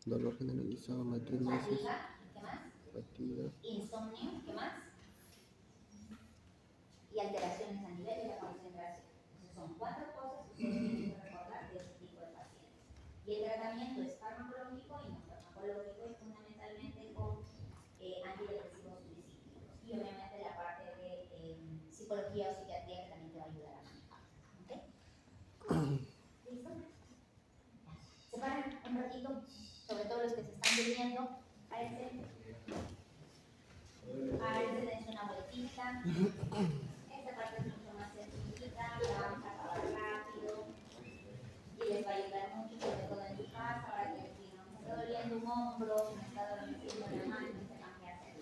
Dolor generalizado, matriz meses. Fatiga, ¿qué más? Fatiga. Insomnio, ¿qué más? Y alteraciones a nivel de la concentración. Esas son 4 cosas que ustedes tienen que recordar de este tipo de pacientes. Y el tratamiento es farmacológico y no farmacológico y fundamentalmente con antidepresivos tricíclicos. Y obviamente la parte de psicología o psiquiatría que también te va a ayudar a manejar. ¿Ok? ¿Listo? Se paran un ratito, sobre todo los que se están durmiendo. Párense, dense una vueltita. Esta parte es mucho más sencillita, la vamos a acabar rápido y les va a ayudar mucho, sobre todo en su casa, ahora que si no me está doliendo un hombro, me está doliendo la mano, no sepan qué hacer.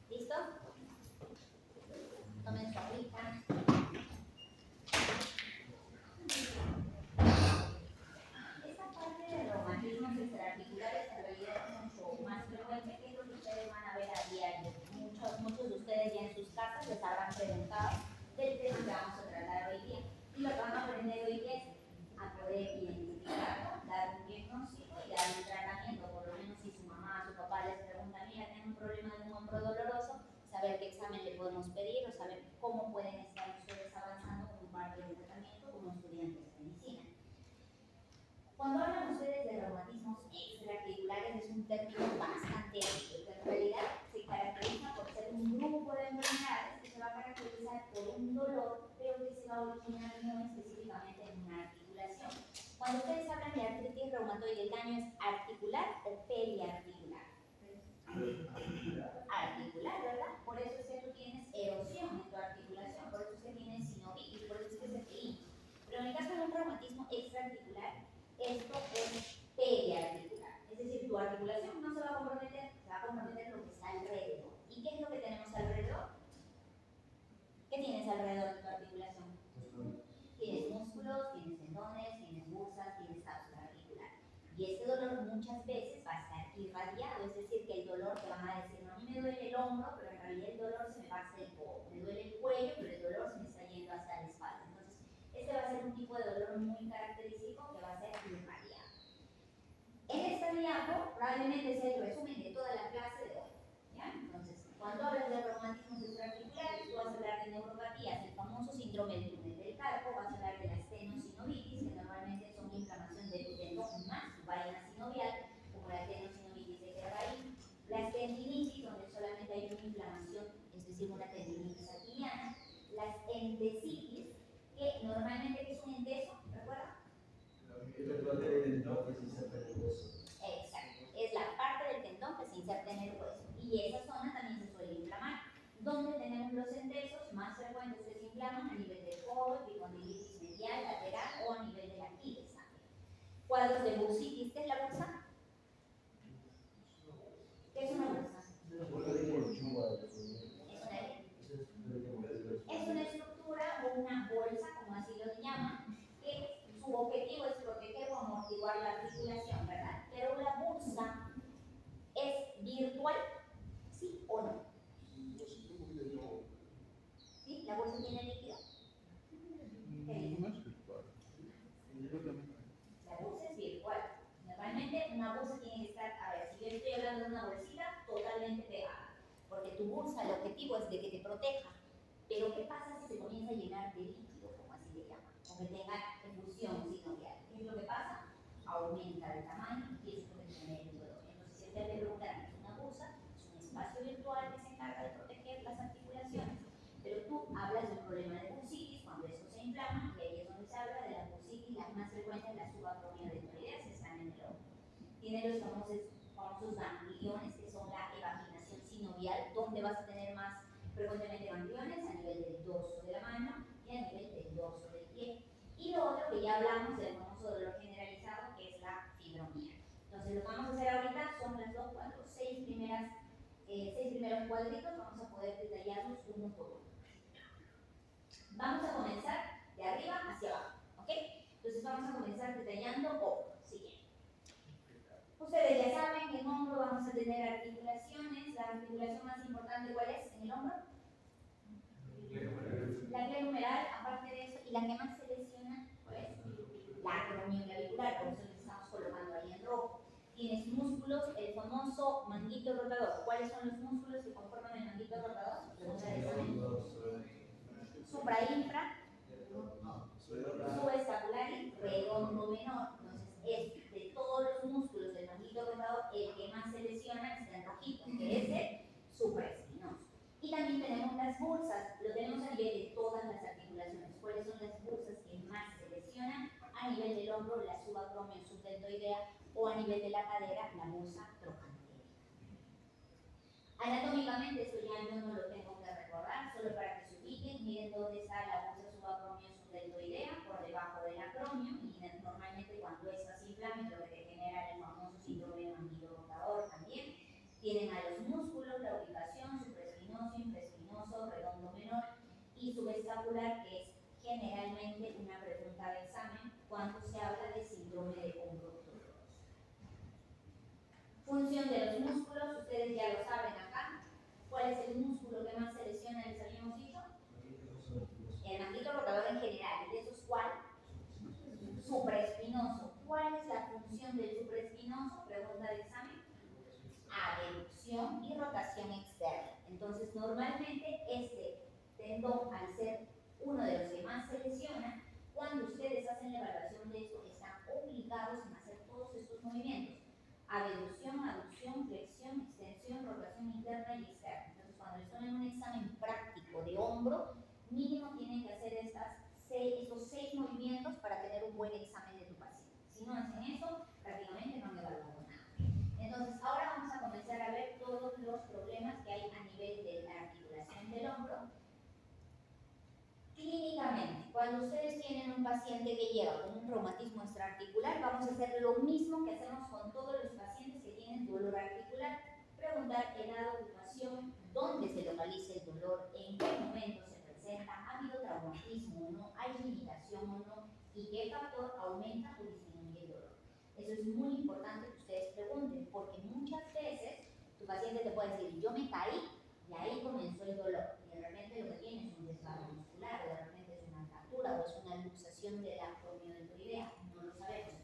¿Listo? Tomen su agüita. Esta parte de reumatismos extraarticulares en realidad es mucho más frecuente que lo que ustedes van a ver a diario. Muchos de ustedes ya en sus casas les habrán preguntado del tema que vamos a tratar hoy día. Y lo que van a aprender hoy día es a poder identificarlo, dar un diagnóstico y dar un tratamiento. Por lo menos si su mamá o su papá les pregunta, mira, tengo un problema de un hombro doloroso, saber qué examen le podemos pedir o saber cómo pueden estar ustedes avanzando con parte del tratamiento como estudiantes de medicina. Cuando hablan ustedes de reumatismos extraarticulares es un término bastante amplio, que en realidad se caracteriza por ser un grupo de enfermedades que se va a caracterizar por un dolor, pero que se va a originar no específicamente en una articulación. Cuando ustedes hablan de artritis reumatoide, ¿el daño es articular o periarticular? Articular, ¿verdad? Por eso es que tú tienes erosión en tu articulación, por eso es que tienes sinovitis, por eso es que se te hincha. Pero en el caso de un reumatismo extraarticular, esto es periarticular. Es decir, tu articulación no se va a comprometer, se va a comprometer lo que está alrededor. ¿Y qué es lo que tenemos alrededor? ¿Qué tienes alrededor de tu articulación? Tienes músculos, tienes tendones, tienes bursas, tienes cápsula articular. Y este dolor muchas veces va a estar irradiado, es decir, que el dolor te van a decir, no, a mí me duele el hombro, pero en realidad el dolor se me va hacia el codo. Me duele el cuello, pero el dolor se me está yendo hasta la espalda. Entonces, este va a ser un tipo de dolor muy característico que va a ser irradiado. En esta diapo probablemente sea el resumen de toda la clase de hoy. ¿Ya? Entonces, cuando hablas de reumatismos extraarticulares, tú vas a hablar de neuropatías, el famoso síndrome del túnel del carpo, vas a hablar de la estenosinovitis, que normalmente son inflamación del tendón más su vaina sinovial, como la tendinosis de Kervain, la tendinitis, donde solamente hay una inflamación, es decir, una tendinitis aquiliana, las endesitis, que normalmente es un endeso, ¿recuerda? Exacto, es la parte del tendón que se inserta en el hueso y esa zona también se suele inflamar. Donde tenemos los endesos más frecuentes que se inflaman a nivel del codo, epicondilitis medial, lateral o a nivel de la Aquiles también. Cuadros de bursitis, ¿qué es la bursa? ¿Qué es una bursa? Es una estructura o una bolsa, como así lo llaman, que su objetivo es proteger o amortiguar la articulación, ¿verdad? Pero la bursa es virtual, ¿sí o no? ¿Sí? ¿La bolsa tiene líquido? ¿Qué dice? La bolsa es virtual. Normalmente una bolsa tiene que estar, a ver, si yo estoy hablando de una bolsita, totalmente pegada. Porque tu bolsa, el objetivo es de que te proteja. Pero ¿qué pasa si se comienza a llenar de líquido, como así le llaman? O que tenga efusión sinovial. ¿Qué es lo que pasa? Aumenta el tamaño y es lo que genera el dolor. Entonces, si el cerebro es una bolsa, es un espacio virtual que se encarga de proteger las articulaciones. Pero tú hablas de un problema de bursitis cuando esto se inflama, y ahí es donde se habla de la bursitis, las más frecuentes, la subacromia de tiroides, están en el ojo. Tiene los famosos gangliones, que son la evaginación sinovial, donde vas a tener más frecuentemente gangliones a nivel del dorso de la mano y a nivel del dorso del pie. Y lo otro que ya hablamos del famoso dolor generalizado, que es la fibromía. Entonces, lo que vamos a hacer ahorita son las 2, 4, 6 primeros cuadritos, vamos a poder detallarlos uno por uno. Vamos a comenzar de arriba hacia abajo, ¿ok? Entonces vamos a comenzar detallando hombro, siguiente. Ustedes ya saben que en hombro vamos vamos a tener articulaciones. La articulación más importante, ¿cuál es? ¿En el hombro? La glenohumeral, aparte de eso, y la que más se lesiona, ¿cuál es? La acromioclavicular, por eso le estamos colocando ahí en rojo. Tienes músculos, el famoso manguito rotador. ¿Cuáles son los músculos que conforman el manguito rotador? Pregunta de examen. Suprainfra, subescapular y redondo menor. Entonces, es de todos los músculos del manguito rotador, el que más se lesiona está en rojito, que es el supraespinoso. Y también tenemos las bursas, lo tenemos a nivel de todas las articulaciones. ¿Cuáles son las bursas que más se lesionan? A nivel del hombro, la subacromio subdeltoidea, o a nivel de la cadera, la bursa trochanteriana. Anatómicamente, esto ya yo no lo tengo que recordar, solo para que se ubiquen. Miren dónde está la bursa subacromio subdeltoidea, por debajo del acromio, y normalmente cuando esta se inflama, lo que te genera el famoso síndrome de manguito rotador también. Tienen a los músculos, la ubicación, supraespinoso, infraespinoso, redondo menor, y subescapular, que es generalmente una pregunta de examen cuando se habla de síndrome de hombro doloroso. Función de los músculos, ustedes ya lo saben acá. ¿Cuál es el músculo que más se lesiona? ¿Les habíamos dicho? El manguito rotador en general. ¿Y de esos cuál? Supraespinoso. ¿Cuál es la función del supraespinoso? Pregunta de examen. Adeducción y rotación externa. Entonces, normalmente este tendón, al ser uno de los que más se lesiona, cuando ustedes hacen la evaluación de esto, están obligados a hacer todos estos movimientos: abducción, aducción, flexión, extensión, rotación interna y externa. Entonces, cuando les tomen un examen práctico de hombro, mínimo tienen que hacer estos 6 movimientos para tener un buen examen de tu paciente. Si no hacen eso, prácticamente no han evaluado nada. Entonces, ahora vamos a comenzar a ver todos los problemas que hay a nivel de la articulación del hombro. Clínicamente, cuando ustedes tienen un paciente que llega con un reumatismo extraarticular, vamos a hacer lo mismo que hacemos con todos los pacientes que tienen dolor articular. Preguntar edad, ocupación, dónde se localiza el dolor, en qué momento se presenta, ha habido traumatismo o no, hay limitación o no, y qué factor aumenta o disminuye el dolor. Eso es muy importante que ustedes pregunten, porque muchas veces tu paciente te puede decir: yo me caí y ahí comenzó el dolor, y de repente lo que tiene es un desgarro muscular, o de repente es una fractura, o es una luxación de la acromioclavicular, no lo sabemos.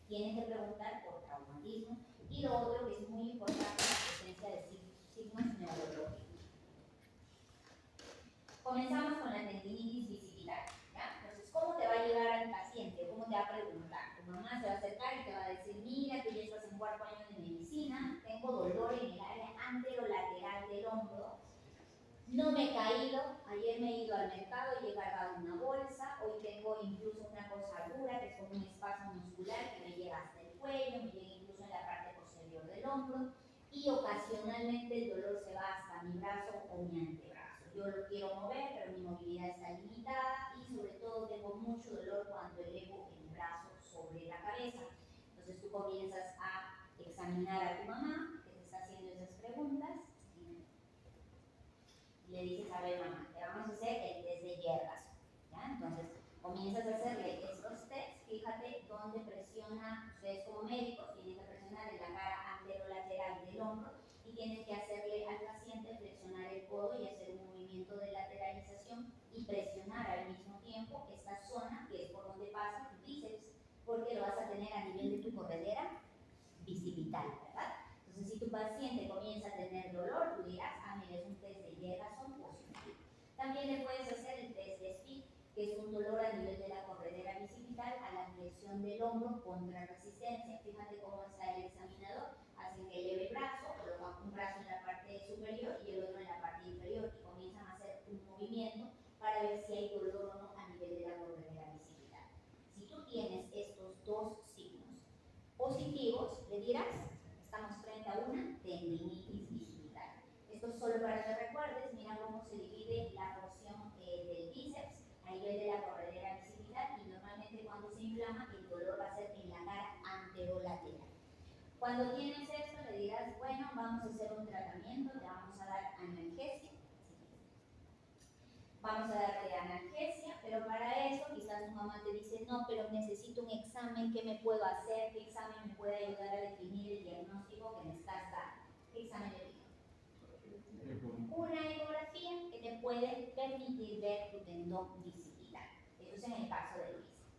Tienen que preguntar por traumatismo. Y lo otro que es muy importante, la presencia de signos neurológicos. Comenzamos con la tendinitis bicipital, ¿ya? Entonces, ¿cómo te va a llegar al paciente? ¿Cómo te va a preguntar? Tu mamá se va a acercar y te va a decir: mira, tú ya estás en 4º año de medicina, tengo dolor en el área anterolateral del hombro, no me he caído, ayer me he ido al mercado y he cargado una bolsa, hoy tengo incluso una cosa dura que es como un espasmo muscular que me llega hasta el cuello, me llega incluso en la parte posterior del hombro, y ocasionalmente el dolor se va hasta mi brazo o mi antebrazo. Yo lo quiero mover, pero mi movilidad está limitada, y sobre todo tengo mucho dolor cuando elevo el brazo sobre la cabeza. Entonces tú comienzas a examinar a tu mamá, que te está haciendo esas preguntas, y le dices: a ver, mamá, te vamos a hacer el test de hierbas, ¿ya? Entonces comienzas a hacerle estos tests. Fíjate dónde presiona. Ustedes como médicos tienen que presionar en la cara anterolateral del hombro, y tienen que hacerle al paciente flexionar el codo y hacer un movimiento de lateralización y presionar al mismo tiempo esta zona que es por donde pasa tu bíceps, porque lo vas a tener a nivel de tu corredera bicipital, ¿verdad? Entonces, si tu paciente comienza a tener dolor, tú dirás: ah, mira, es un test de Jergason positivo. También le puedes hacer el test de SPID, que es un dolor a nivel de la corredera bicipital a la flexión del hombro contra resistencia. Fíjate cómo está el examinador. Hacen que eleve el brazo, colocan un brazo en la parte superior y el otro en la parte inferior, y comienzan a hacer un movimiento para ver si hay dolor o no a nivel de la corredera bicipital. Si tú tienes estos dos signos positivos, le dirás: estamos frente a una tendinitis bicipital. Esto es solo para que recuerdes. Mira cómo se divide la porción del bíceps a nivel de la corredera bicipital, y normalmente cuando se inflama el dolor va a ser en la cara anterolateral. Cuando tienes esto, le dirás: bueno, vamos a hacer un tratamiento, te vamos a dar analgesia. Vamos a darte analgesia, pero para eso quizás tu mamá te dice: no, pero necesito un examen, ¿qué me puedo hacer? ¿Qué examen me puede ayudar a definir el diagnóstico que me estás dando? tendón bicipital. Eso es en el caso del bíceps.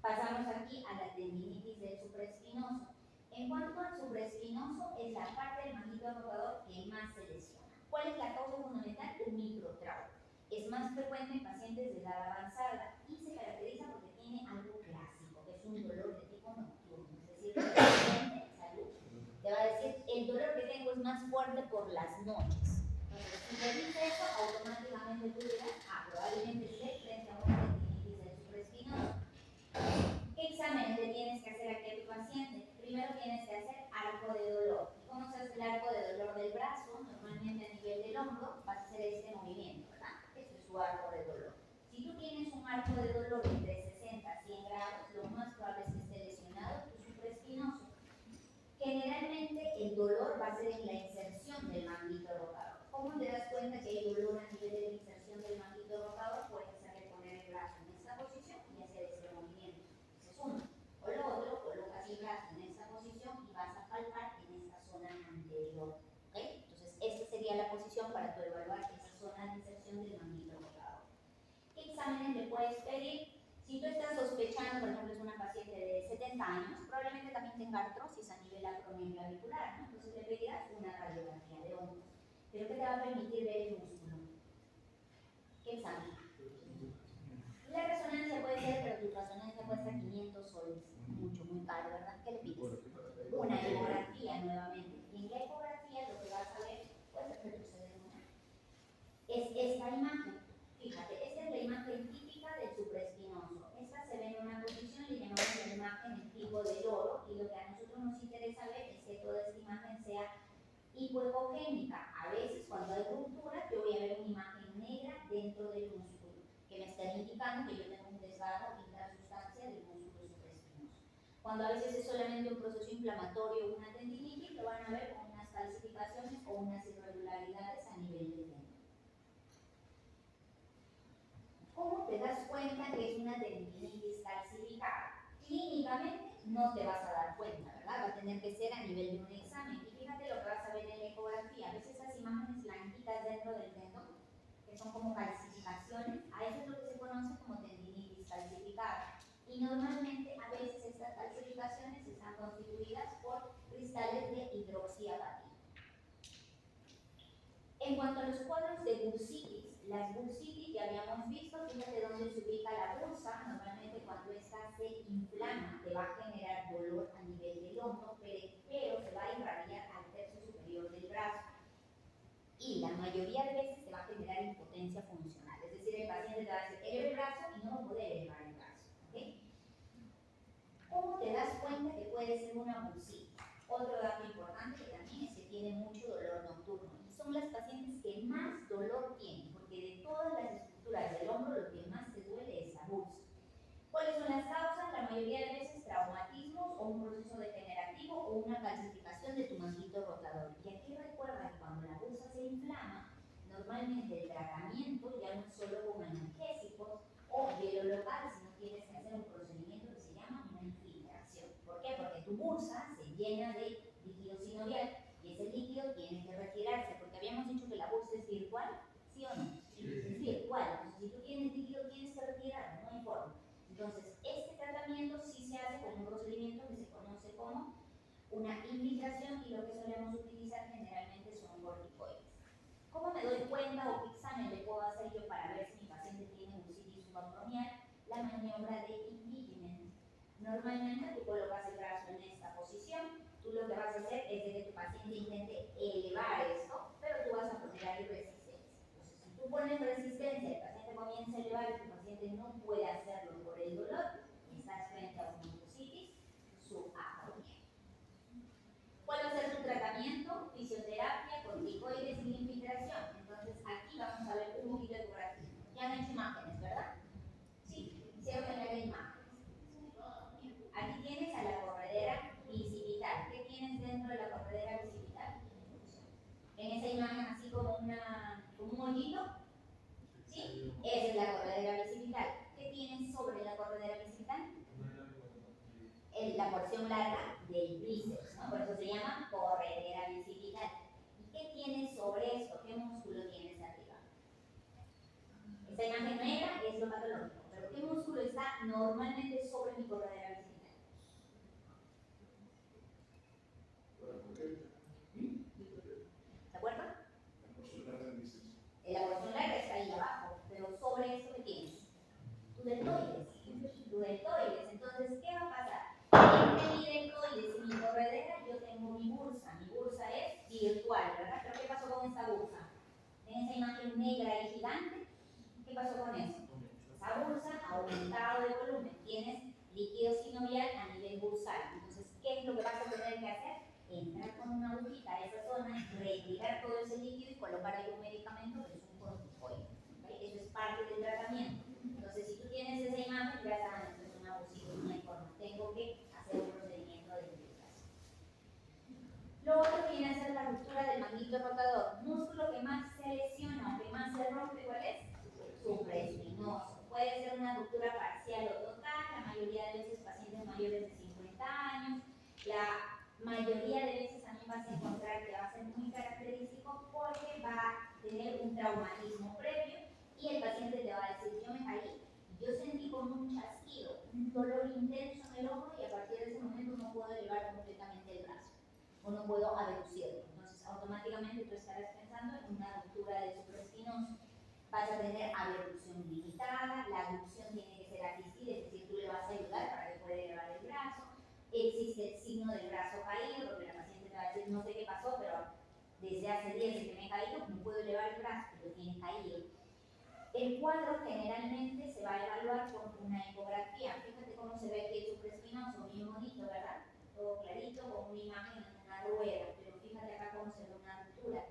Pasamos aquí a la tendinitis del supraespinoso. En cuanto al supraespinoso, es la parte del manguito rotador que más se lesiona. ¿Cuál es la causa fundamental? El microtrauma. Es más frecuente en pacientes de edad avanzada y se caracteriza porque tiene algo clásico, que es un dolor de tipo nocturno. Es decir, que el paciente en salud te va a decir, el dolor que tengo es más fuerte por las noches. Entonces, si te dice eso, automáticamente tú dirás, probablemente esté frente a una tendinitis del supraespinoso. ¿Qué exámenes le tienes que hacer aquí a tu paciente? Primero tienes que hacer arco de dolor. ¿Y cómo se hace el arco de dolor del brazo? Normalmente a nivel del hombro vas a hacer este movimiento, ¿verdad? Este es su arco de dolor. Si tú tienes un arco de dolor entre 60 a 100 grados, lo más probable es que esté lesionado tu supraespinoso. Generalmente el dolor va a ser en la inserción del manguito rotador. ¿Cómo te das cuenta que hay dolor a nivel de la inserción del manguito rotador? Puedes saber poner el brazo en esta posición y hacer este movimiento. Ese es uno. O lo otro, colocas el brazo en esta posición y vas a palpar en esta zona anterior. ¿Okay? Entonces, esta sería la posición para tu evaluar esa zona de inserción del manguito rotador. ¿Qué exámenes le puedes pedir? Si tú estás sospechando, por ejemplo, es una paciente de 70 años, probablemente también tenga artrosis a nivel acromioclavicular, ¿no? Entonces le pedirás una radiografía de hombros. ¿Pero qué te va a permitir ver el músculo? ¿Qué examen? La resonancia puede ser, pero tu resonancia cuesta 500 soles. Mucho, muy caro, ¿verdad? ¿Qué le pides? Una ecografía nuevamente. Y en la ecografía lo que vas a ver, puedes retroceder una. Es esta imagen. Fíjate, esta es la imagen típica del supraespinoso. Esta se ve en una posición, le llamamos la imagen el tipo del oro, y lo que a nosotros nos interesa ver es que toda esta imagen sea hipoecogénica. A veces cuando hay ruptura yo voy a ver una imagen negra dentro del músculo, que me están indicando que yo tengo un desgarro intrasustancia del músculo supraespinoso. Cuando a veces es solamente un proceso inflamatorio o una tendinitis, lo van a ver con unas calcificaciones o unas irregularidades a nivel del tendón. ¿Cómo te das cuenta que es una tendinitis calcificada? Clínicamente no te vas a dar cuenta, ¿verdad? Va a tener que ser a nivel de un examen. Y fíjate lo que vas a ver en la ecografía. A veces esas imágenes blanquitas dentro del tendón, que son como calcificaciones, a eso es lo que se conoce como tendinitis calcificada. Y normalmente a veces estas calcificaciones están constituidas por cristales de hidroxiapatita. En cuanto a los cuadros de bursitis, las bursitis ya habíamos visto, fíjate dónde se ubica la bursa. Normalmente cuando esta se inflama te va a generar dolor a nivel del hombro, pero se va a irradiar al tercio superior del brazo. Y la mayoría de veces te va a generar impotencia funcional. Es decir, el paciente te va a decir, eleva el brazo y no va a poder elevar el brazo. ¿Okay? ¿Cómo te das cuenta que puede ser una bursitis? Otro dato importante que también es que tiene mucho dolor nocturno. Y son las pacientes que más dolor tienen, porque de todas las estructuras del hombro lo que más te duele es la bursa. ¿Cuáles son las causas? La mayoría de veces traumatismos o un proceso degenerativo o una calcificación de tu manguito rotador. Y aquí recuerda que cuando la bursa se inflama, normalmente el tratamiento ya no es solo con analgésicos o hielo local, sino tienes que hacer un procedimiento que se llama una infiltración. ¿Por qué? Porque tu bursa se llena de líquido sinovial y ese líquido tiene que retirarse, porque habíamos dicho que la bursa es virtual, ¿sí o no? Es virtual. Entonces, si tú tienes líquido, tienes que retirarlo, no hay forma. Entonces, este tratamiento sí se hace con un procedimiento que se conoce como una infiltración y lo que solemos utilizar generalmente son corticoides. ¿Cómo me doy cuenta o qué examen le puedo hacer yo para ver si mi paciente tiene bursitis subacromial? La maniobra de engagement. Normalmente tú colocas el brazo en esta posición, tú lo que vas a hacer es de que tu paciente intente elevar esto, pero tú vas a poner ahí resistencia. Entonces, si tú pones resistencia, el paciente comienza a elevar y tu paciente no puede hacerlo por el dolor, estás frente a una bursitis subacromial. ¿Cuál va a ser tu tratamiento? Fisioterapia, corticoides y infiltración. Entonces, aquí vamos a ver un poquito de ecografía. Ya han hecho imágenes, ¿verdad? Sí, hicieron generar imágenes. Aquí tienes a la corredera bicipital. ¿Qué tienes dentro de la corredera bicipital? En esa imagen así como un hoyito. ¿Sí? Esa es la corredera bicipital. ¿Qué tienes sobre la corredera bicipital? La porción larga del bíceps, ¿no? Por eso se llama corredera bicipital. ¿Y qué tienes sobre esto? ¿Qué músculo tienes arriba? Esta imagen negra es lo patológico, pero ¿qué músculo está normalmente sobre mi corredera bicipital? ¿De acuerdo? La porción larga está ahí abajo, pero sobre esto que tienes, tu deltoides. Entonces, ¿qué va a pasar? Entre mi deltoides y mi corredera yo tengo mi bursa. Mi bursa es virtual, ¿verdad? Pero ¿qué pasó con esta bursa? En esa imagen negra y gigante, ¿qué pasó con eso? Esa bursa ha aumentado de volumen. Tienes líquido sinovial a nivel bursal. Entonces, ¿qué es lo que vas a tener que hacer? Entrar con una agujita a esa zona, retirar todo ese líquido y colocar ahí un medicamento que es un corticoide. ¿Okay? Eso es parte del tratamiento. Entonces, si tú tienes esa imagen, ya sabes, esto es una bursita, una forma. Tengo que hacer un procedimiento de infiltración. Lo otro viene a ser la ruptura del manguito rotador. Músculo que más se lesiona o que más se rompe, ¿cuál es? Supraespinoso. Puede ser una ruptura parcial o total. La mayoría de veces pacientes mayores de 50 años. La mayoría de veces también vas a encontrar que va a ser muy característico porque va a tener un traumatismo previo y el paciente te va a decir, yo me caí, yo sentí como un chasquido, un dolor intenso en el hombro y a partir de ese momento no puedo elevar completamente el brazo o no puedo abducirlo. Entonces automáticamente tú estarás pensando en una ruptura del supraespinoso. Vas a tener abducción limitada, la abducción tiene que ser asistida, es decir, tú le vas a ayudar para que pueda elevar el brazo. Existe el signo del brazo caído, porque la paciente te va a decir, no sé qué pasó, pero desde hace días que me he caído, no puedo elevar el brazo, lo tiene caído. El cuadro generalmente se va a evaluar con una ecografía. Fíjate cómo se ve aquí el supraespinoso, bien bonito, ¿verdad? Todo clarito, con una imagen en una rueda, pero fíjate acá cómo se ve una ruptura.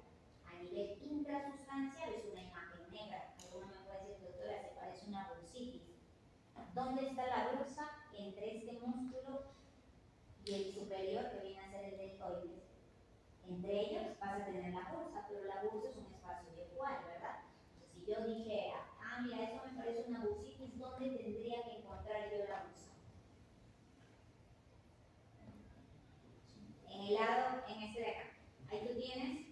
A nivel intrasustancia ves una imagen negra. Alguno me puede decir, doctora, se parece una bursitis. ¿Dónde está la bursa? Entre este músculo y el superior, que viene a ser el deltoides. Entre ellos vas a tener la bursa, pero la bursa es un espacio virtual, ¿verdad? Entonces, si yo dijera, mira, esto me parece una bursitis, ¿dónde tendría que encontrar yo la bursa? En el lado, en este de acá. Ahí tú tienes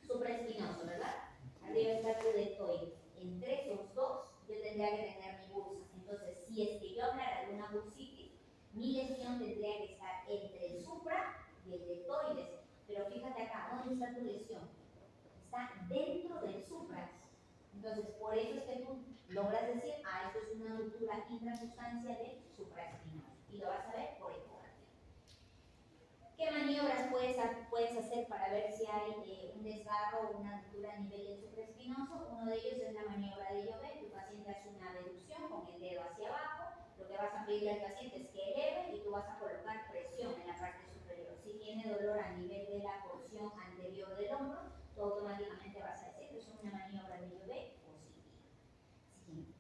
supraespinoso, ¿verdad? Arriba está tu deltoides. Entre esos dos, yo tendría que tener mi bursa. Entonces, si es que yo hablara de una bursitis, mi lesión tendría que estar entre el supra y el deltoides. Pero fíjate acá, ¿dónde está tu lesión? Está dentro del supra. Entonces, por eso es que tú logras decir, esto es una ruptura intrasustancia del supraespinoso. Y lo vas a ver por ecografía. ¿Qué maniobras puedes hacer para ver si hay un desgarro o una ruptura a nivel del supraespinoso? Uno de ellos es la maniobra de Llobet. Tu paciente hace una deducción con el dedo hacia abajo. Lo que vas a pedirle al paciente es que eleve y tú vas a colocar presión en la parte superior. Si tiene dolor a nivel de la porción anterior del hombro, tú automáticamente vas a decir que es una maniobra de Llobet positiva. Siguiente.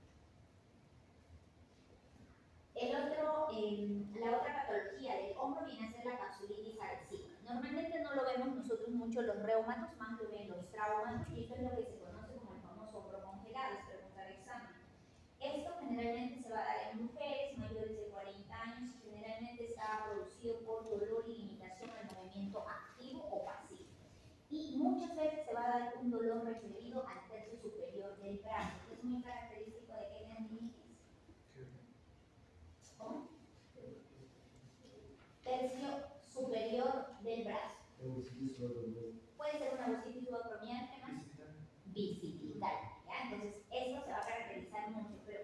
La otra patología del hombro viene a ser la capsulitis adhesiva. Normalmente no lo vemos nosotros mucho los reumatos, más lo ven los traumatos, y esto es lo que se conoce como el famoso hombro congelado, es preguntar examen. Esto generalmente se va a dar en mujeres mayores de 40 años y generalmente está producido por dolor y limitación al movimiento activo o pasivo. Y muchas veces se va a dar un dolor referido al tercio superior del brazo, que es muy característico de que tendinitis. ¿Cómo? Tercio superior del brazo. Puede ser una bursitis subacromial, ¿qué más? Bicipital. ¿Ya? Entonces, esto se va a caracterizar mucho, pero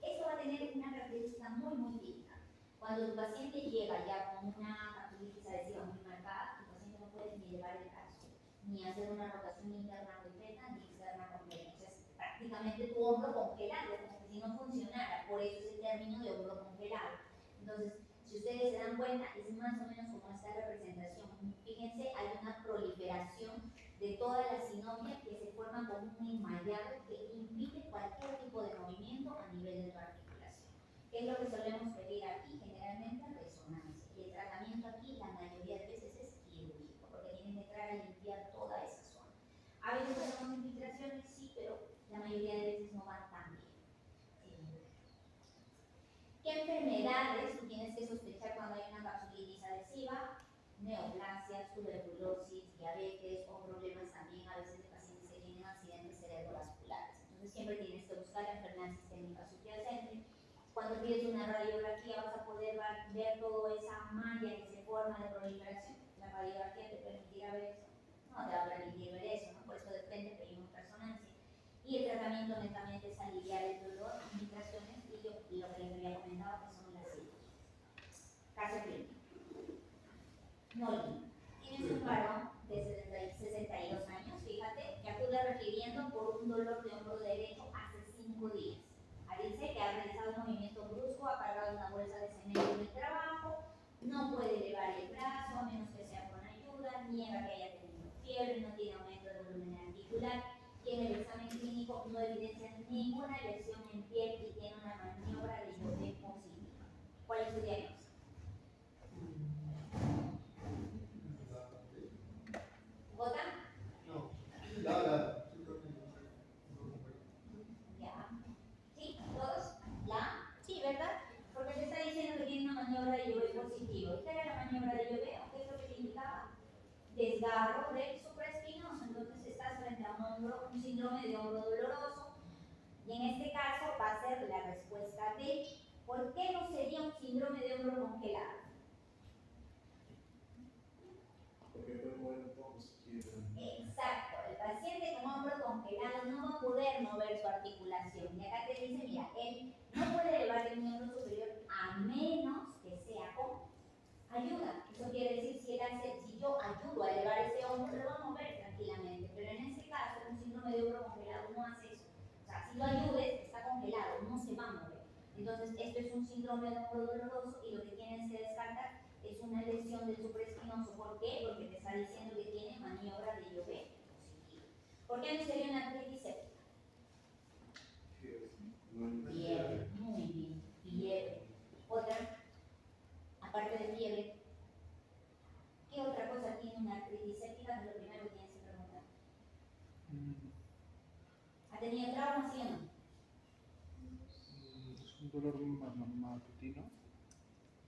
esto va a tener una característica muy, muy típica. Cuando tu paciente llega ya con una capsulitis adhesiva muy marcada, tu paciente no puede ni elevar el brazo, ni hacer una rotación interna completa, ni externa completa. Entonces, prácticamente tu hombro congelado, como si no funcionara. Por eso es el término de hombro congelado. Entonces, si ustedes se dan cuenta, es más o menos como esta representación. Fíjense, hay una proliferación de toda la sinomia que se forma como un enmallado que impide cualquier tipo de movimiento a nivel de tu articulación. ¿Qué es lo que solemos pedir aquí? Generalmente resonancia. Y el tratamiento aquí, la mayoría de veces, es quirúrgico, porque tienen que entrar a limpiar toda esa zona. A veces hacemos infiltraciones, sí, pero la mayoría de veces no van tan bien. ¿Qué enfermedades tú tienes que sospechar cuando hay una capsulitis adhesiva? Neoplasias, tuberculosis, diabetes o problemas también a veces de pacientes que tienen accidentes cerebrovasculares. Entonces entonces siempre tienes que buscar la enfermedad sistémica subyacente. Cuando pides una radiografía vas a poder ver toda esa malla que se forma de proliferación. La radiografía te permitirá ver eso. No te va a permitir ver eso, ¿no? Por eso de frente pedimos resonancia. Y el tratamiento netamente es aliviar el dolor, indicaciones y lo que les había comentado que son las cirugías. Caso clínico. Noli, tienes un varón de 62 años, fíjate, que acude refiriendo por un dolor de hombro derecho hace 5 días. Dice que ha realizado un movimiento brusco, ha cargado una bolsa de cemento en el trabajo, no puede elevar el brazo a menos que sea con ayuda, niega que haya tenido fiebre, no tiene aumento de volumen articular, y en el examen clínico no evidencia ninguna lesión en piel y tiene una maniobra de Joubert positiva. ¿Cuál es su diagnóstico? ¿Vota? No. Ya. ¿Sí? ¿Todos? ¿La? Sí, ¿verdad? Porque te está diciendo que tiene una maniobra de Joubert positivo. ¿Y qué era la maniobra de Joubert? ¿Qué es lo que le indicaba? Desgarro del supraespinoso. Entonces estás frente a un síndrome de hombro doloroso. Y en este caso va a ser la respuesta D. ¿Por qué no sería un síndrome de hombro congelado? Exacto, el paciente con hombro congelado no va a poder mover su articulación. Y acá te dice, mira, él no puede elevar el miembro superior a menos que sea con ayuda. Eso quiere decir, si yo ayudo a elevar ese hombro, lo va a mover tranquilamente. Pero en este caso, un síndrome de hombro congelado no hace eso. O sea, si lo ayudes, está congelado, no se va a mover. Entonces, esto es un síndrome de hombro doloroso y lo que tienes que descartar es una lesión del supraespinoso. ¿Por qué? Porque te está diciendo que tiene maniobra de Joubert positiva. ¿Por qué no sería una artritis séptica? Fiebre, muy bien, fiebre. Otra, aparte de fiebre, ¿qué otra cosa tiene una artritis séptica? Es lo primero que tienes que preguntar. ¿Ha tenido trauma, sí o no? Es un dolor matutino.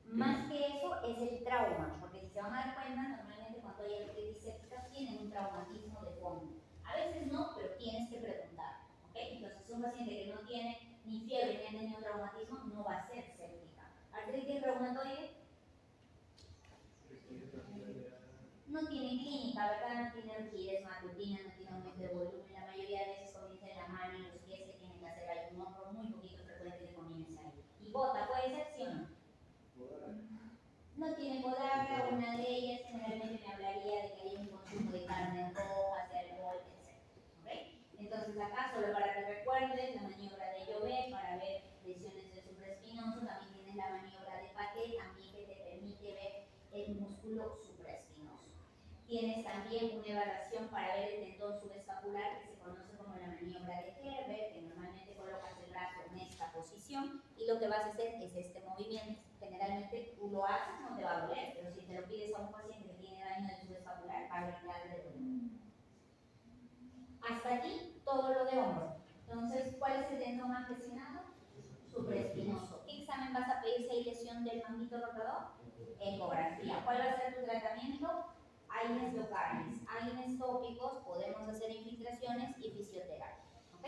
Más que eso es el trauma, porque si se van a dar cuenta, normalmente cuando hay artritis séptica tienen un traumatismo de fondo. A veces no, pero tienes que preguntar, ¿ok? Entonces un paciente que no tiene ni fiebre ni ha tenido traumatismo no va a ser séptica. Artritis reumatoide no tiene clínica, ¿verdad? No tiene rigidez matutina, no tiene aumento de volumen. La mayoría de veces comienza en la mano y los pies que tienen que hacer hay un hombro muy poquito frecuente que comienza ahí. ¿Y bota puede ser, sí o no? No tiene podagra, una de ellas generalmente me hablaría de que hay un consumo de carne roja, de alcohol, etc. ¿Okay? Entonces acá, solo para que recuerden, la maniobra de Joubert para ver lesiones del supraespinoso, también tienes la maniobra de Paquet, también que te permite ver el músculo supraespinoso. Tienes también una evaluación para ver el tendón subescapular que se conoce como la maniobra de Herbert, que normalmente colocas el brazo en esta posición y lo que vas a hacer es este movimiento. Generalmente tú lo haces, no te va a doler, pero si te lo pides a un paciente que tiene daño del subescapular, va a gritar de dolor. Hasta aquí todo lo de hombro. Entonces, ¿cuál es el tendón más lesionado? Supraespinoso. ¿Qué examen vas a pedir si hay lesión del manguito rotador? Ecografía. ¿Cuál va a ser tu tratamiento? AINES locales, AINES tópicos, podemos hacer infiltraciones y fisioterapia. ¿Ok?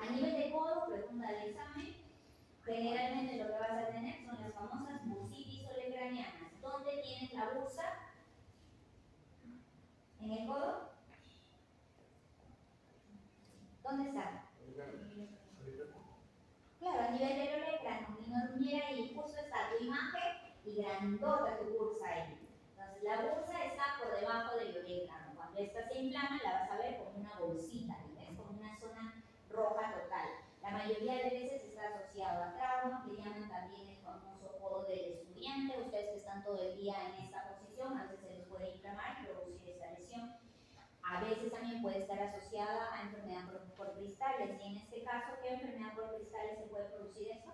A nivel de codo, pregunta del examen, generalmente lo que vas a tener son las famosas bursitis olecranianas. ¿Dónde tienes la bursa? ¿En el codo? ¿Dónde está? Claro, a nivel del olecrano, mira ahí, justo está tu imagen y grandota tu bursa ahí. Entonces la bursa está por debajo del olecrano. Cuando esta se inflama la vas a ver como una bolsita, ¿ves? Como una zona roja total. La mayoría de veces está asociado a trauma, que llaman también el famoso codo del estudiante. Ustedes que están todo el día en esta posición, a veces se les puede inflamar y producir esta lesión. A veces también puede estar asociada a enfermedad por cristales. Y en este caso, ¿qué enfermedad por cristales se puede producir eso?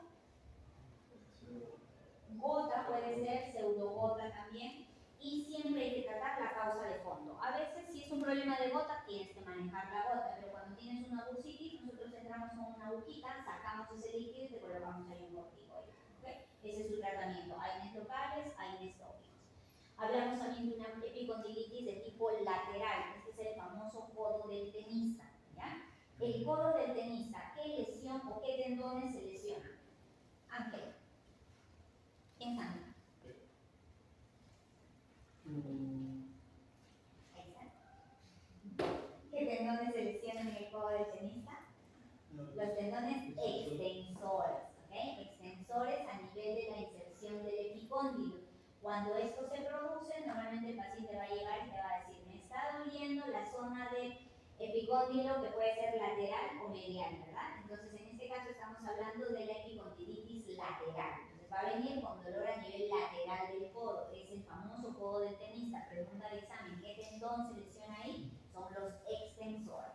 Gota puede ser, pseudogota también. Y siempre hay que tratar la causa de fondo. A veces, si es un problema de gota, tienes que manejar la gota, pero cuando tienes una bursitis, nosotros entramos con una agujita, sacamos ese líquido y te colocamos ahí un corticoide. ¿Okay? Ese es su tratamiento. AINES locales, AINES tópicos. Hablamos también de una epicondilitis de tipo lateral. Este es el famoso codo del tenista. ¿Ya? el codo del tenista, ¿qué lesión o qué tendones se lesionan? Ángel. ¿Quién sabe? ¿Qué tendones se lesionan en el codo del tenista? Los tendones extensores, ¿ok? Extensores a nivel de la inserción del epicóndilo. Cuando esto se produce, normalmente el paciente va a llegar y te va a decir, me está doliendo la zona de epicóndilo que puede ser lateral o medial, ¿verdad? Entonces, en este caso estamos hablando de la epicondilitis lateral. Entonces, va a venir con dolor a nivel lateral del codo. Es el famoso codo del tenista. Pregunta de examen, ¿qué tendón se lesiona ahí? Son los extensores.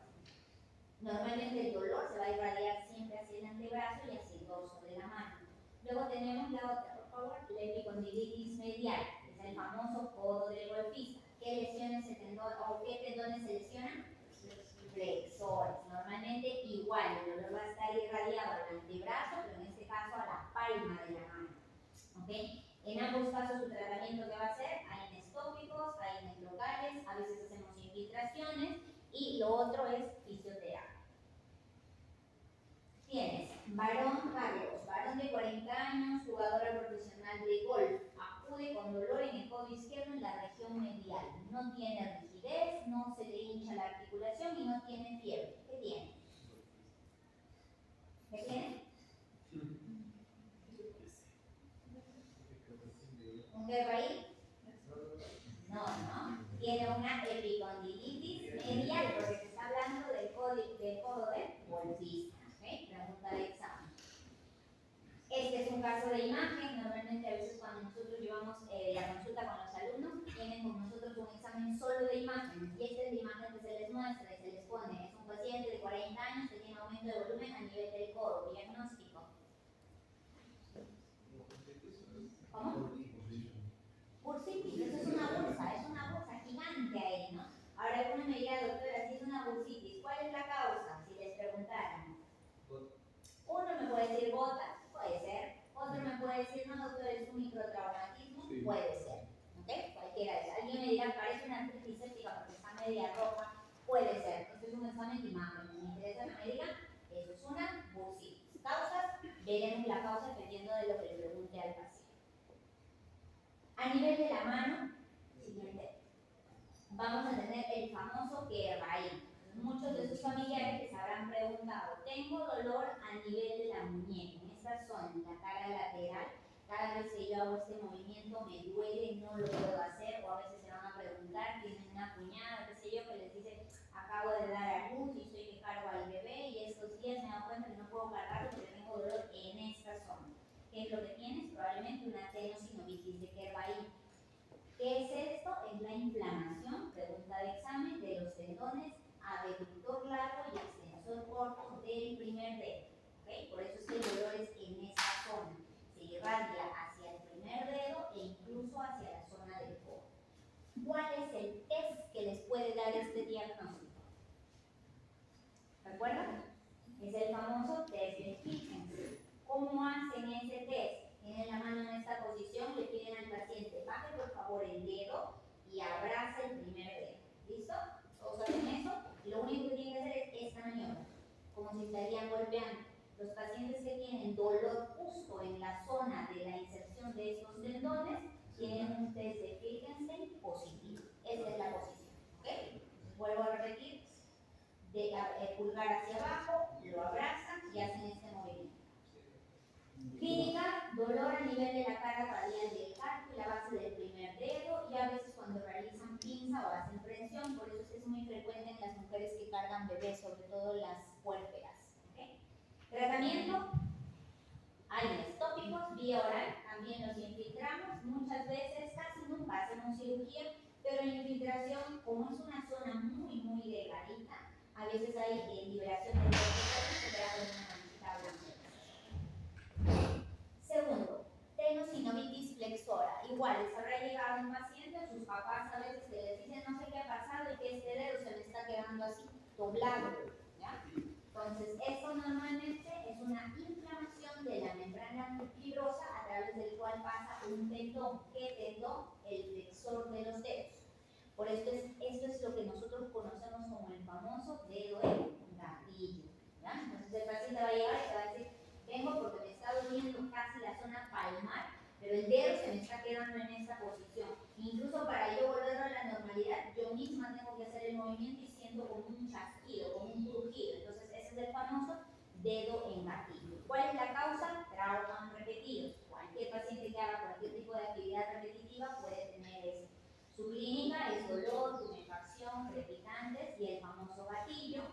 Normalmente el dolor se va a irradiar siempre hacia el antebrazo y hacia el dorso de la mano. Luego tenemos la otra, por favor, la epicondilitis medial, que es el famoso codo del golfista. ¿Qué lesiones se tendón, o qué tendones se lesionan? Flexores. Normalmente igual, el dolor va a estar irradiado al antebrazo, pero en este caso a la palma de la mano. ¿Ok? En ambos casos su tratamiento que va a ser, hay inestópicos, hay locales, a veces hacemos infiltraciones y lo otro es fisioterapia. Tienes varón Carlos, varón de 40 años, jugadora profesional de golf, acude con dolor en el codo izquierdo en la región medial, no tiene rigidez, no se le hincha la articulación y no tiene fiebre. ¿Qué tiene? ¿Qué tiene? ¿Un qué raíz? No. Tiene una epicondilitis medial, porque se está hablando del codo del golfista. ¿Okay? Pregunta de examen. Este es un caso de imagen. Normalmente a veces cuando nosotros llevamos la consulta con los alumnos, tienen con nosotros un examen solo de imágenes. Y esta es la imagen que se les muestra y se les pone. Es un paciente de 40 años que tiene aumento de volumen a nivel del codo. Diagnóstico. ¿Cómo? Bursitis, eso es una bolsa gigante ahí, ¿no? Ahora alguno me dirá, doctora, si es una bursitis, ¿cuál es la causa? Si les preguntaran. Uno me puede decir botas, puede ser. Otro me puede decir, no, doctor, es un microtraumatismo, sí. Puede ser. ¿Ok? Cualquiera de esas. Alguien me dirá, parece una artritis séptica porque está media roja, puede ser. Esto es un examen de imagen. Me interesa que me digan, eso es una bursitis. Causas, veremos la causa dependiendo de lo que le pregunte al paciente. A nivel de la mano, siguiente, vamos a tener el famoso Kerbain. Muchos de sus familiares les habrán preguntado, tengo dolor a nivel de la muñeca, en esta zona, en la cara lateral, cada vez que yo hago este movimiento me duele, no lo puedo hacer, o a veces se van a preguntar, tienen una cuñada, qué sé yo, que les dice, acabo de dar a luz y soy que cargo al bebé y estos días me da cuenta que no puedo cargarlo porque tengo dolor en esta zona. ¿Qué es lo que tienes? Probablemente una tenosinovitis de Kerbain. ¿Qué es esto? Es la inflamación, pregunta de examen, de los tendones abductor largo y extensor corto del primer dedo. ¿Okay? Por eso es que el dolor es en esa zona. Se irradia hacia el primer dedo e incluso hacia la zona del codo. ¿Cuál es el test que les puede dar este diagnóstico? ¿Recuerdan? Es el famoso test de Higgs. ¿Cómo hacen ese test? Tienen la mano en esta posición, le piden al paciente, baje por favor el dedo y abraza el primer dedo. ¿Listo? Todos hacen eso. Lo único que tienen que hacer es esta maniobra, como si estarían golpeando. Los pacientes que tienen dolor justo en la zona de la inserción de estos tendones tienen un test de Wittgenstein positivo. Esa es la posición. ¿Ok? Vuelvo a repetir. Pulgar hacia abajo, lo abrazan y hacen este movimiento. Clínica, dolor a nivel de la cara radial del carpo y la base del primer dedo, y a veces cuando realizan pinza o hacen presión, por eso es que es muy frecuente en las mujeres que cargan bebés, sobre todo las puérperas. ¿Okay? Tratamiento, hay tópicos, vía oral, también los infiltramos, muchas veces, casi nunca hacemos cirugía, pero en infiltración, como es una zona muy delgadita, a veces hay liberación de corticoides que queda con una manchita blanca. Segundo, tenosinovitis flexora. Igual, les habrá llegado un paciente, sus papás a veces que les dicen no sé qué ha pasado y que este dedo se me está quedando así, doblado. ¿Ya? Entonces, esto normalmente es una inflamación de la membrana fibrosa a través del cual pasa un tendón. ¿Qué tendón? El flexor de los dedos. Por esto es lo que nosotros conocemos como el famoso dedo de gatillo. movimiento y siento como un chasquido, como un crujido. Entonces ese es el famoso dedo en gatillo. ¿Cuál es la causa? Traumas repetidos. Cualquier paciente que haga cualquier tipo de actividad repetitiva puede tener eso. Su clínica es dolor, tumefacción, crepitantes y el famoso gatillo.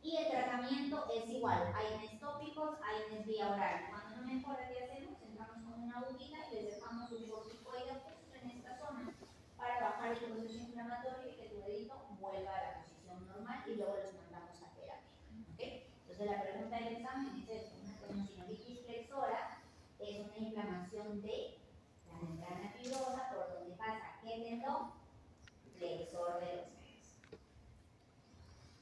Y el tratamiento es igual. Hay tópicos, hay vía oral. Cuando no mejora, ¿qué hacemos? Entramos con una agujita y les dejamos un corticoide justo en esta zona para bajar el proceso inflamatorio y que tu dedito vuelva a la posición normal y luego los mandamos a terapia. ¿Okay? Entonces la pregunta del examen es eso, una tendinosinovich flexora es una inflamación de la membrana fibrosa por donde pasa ¿qué tendón? Flexor de los dedos.